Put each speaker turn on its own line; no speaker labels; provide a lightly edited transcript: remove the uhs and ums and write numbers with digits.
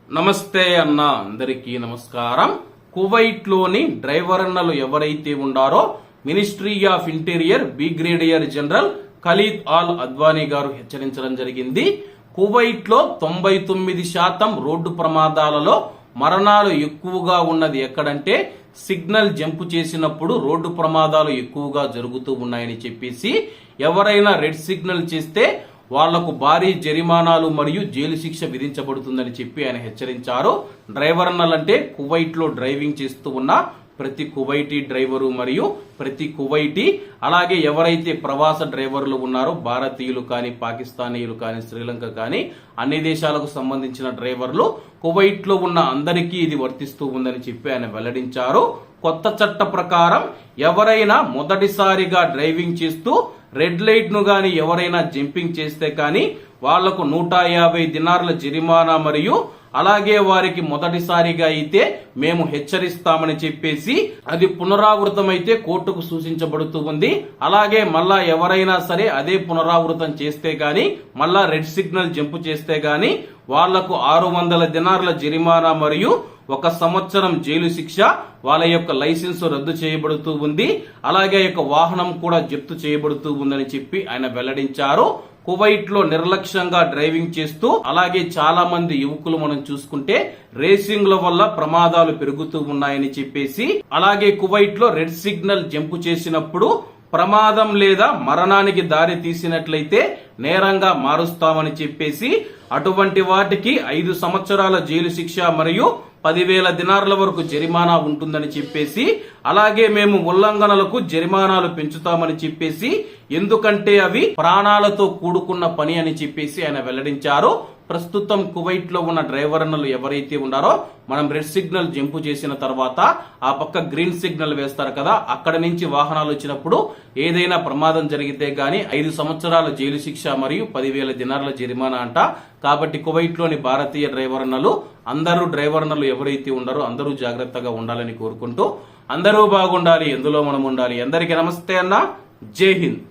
నమస్తే అన్న, అందరికీ నమస్కారం. కువైట్ లోని డ్రైవర్ అన్నలు ఎవరైతే ఉండారో ministry of interior brigadier general Khalid al Adwani గారు హెచ్చరించడం జరిగింది. కువైట్ లో 99% రోడ్డు ప్రమాదాలలో మరణాలు ఎక్కువగా ఉన్నది ఎక్కడంటే సిగ్నల్ జంప్ చేసినప్పుడు రోడ్డు ప్రమాదాలు ఎక్కువగా జరుగుతూ ఉన్నాయని చెప్పేసి, ఎవరైనా రెడ్ సిగ్నల్ చేస్తే వాళ్లకు భారీ జరిమానాలు మరియు జైలు శిక్ష విధించబడుతుందని చెప్పి ఆయన హెచ్చరించారు. డ్రైవర్ అన్నలంటే కువైట్ లో డ్రైవింగ్ చేస్తూ ఉన్న ప్రతి కువైటీ డ్రైవరు మరియు ప్రతి కువైటీ, అలాగే ఎవరైతే ప్రవాస డ్రైవర్లు ఉన్నారో భారతీయులు కానీ, పాకిస్తానీయులు కానీ, శ్రీలంక కానీ అన్ని దేశాలకు సంబంధించిన డ్రైవర్లు కువైట్ లో ఉన్న అందరికీ ఇది వర్తిస్తూ ఉందని చెప్పి ఆయన వెల్లడించారు. కొత్త చట్ట ప్రకారం ఎవరైనా మొదటిసారిగా డ్రైవింగ్ చేస్తూ రెడ్ లైట్ ను గాని ఎవరైనా జంపింగ్ చేస్తే కానీ వాళ్లకు 150 దినార్ల జరిమానా మరియు అలాగే వారికి మొదటిసారిగా అయితే మేము హెచ్చరిస్తామని చెప్పేసి అది పునరావృతమైతే కోర్టుకు సూచించబడుతూ ఉంది. అలాగే మళ్ళా ఎవరైనా సరే అదే పునరావృతం చేస్తే గాని, మళ్ళా రెడ్ సిగ్నల్ జంప్ చేస్తే గాని వాళ్లకు 600 దినార్ల జరిమానా మరియు 1 సంవత్సరం జైలు శిక్ష, వాళ్ళ యొక్క లైసెన్స్ రద్దు చేయబడుతూ ఉంది. అలాగే యొక్క వాహనం కూడా జప్తు చేయబడుతూ ఉందని చెప్పి ఆయన వెల్లడించారు. కువైట్ లో నిర్లక్ష్యంగా డ్రైవింగ్ చేస్తూ, అలాగే చాలా మంది యువకులు మనం చూసుకుంటే రేసింగ్ల వల్ల ప్రమాదాలు పెరుగుతూ ఉన్నాయని చెప్పేసి, అలాగే కువైట్ లో రెడ్ సిగ్నల్ జంప్ చేసినప్పుడు ప్రమాదం లేదా మరణానికి దారి తీసినట్లయితే నేరంగా మారుస్తామని చెప్పేసి, అటువంటి వాటికి 5 సంవత్సరాల జైలు శిక్ష మరియు 10,000 దినార్ల వరకు జరిమానా ఉంటుందని చెప్పేసి, అలాగే మేము ఉల్లంఘనలకు జరిమానాలు పెంచుతామని చెప్పేసి, ఎందుకంటే అవి ప్రాణాలతో కూడుకున్న పని అని చెప్పేసి ఆయన వెల్లడించారు. ప్రస్తుతం కువైట్ లో ఉన్న డ్రైవర్ అన్నలు ఎవరైతే ఉన్నారో, మనం రెడ్ సిగ్నల్ జంప్ చేసిన తర్వాత ఆ పక్క గ్రీన్ సిగ్నల్ వేస్తారు కదా, అక్కడ నుంచి వాహనాలు వచ్చినప్పుడు ఏదైనా ప్రమాదం జరిగితే గానీ 5 సంవత్సరాల జైలు శిక్ష మరియు 10,000 దినార్ల జరిమానా అంట. కాబట్టి కువైట్ లోని భారతీయ డ్రైవర్ అన్నలు, అందరూ డ్రైవర్ అన్నలు ఎవరైతే ఉన్నారో అందరూ జాగ్రత్తగా ఉండాలని కోరుకుంటూ, అందరూ బాగుండాలి, ఎందులో మనం ఉండాలి. అందరికీ నమస్తే అన్న, జై హింద్.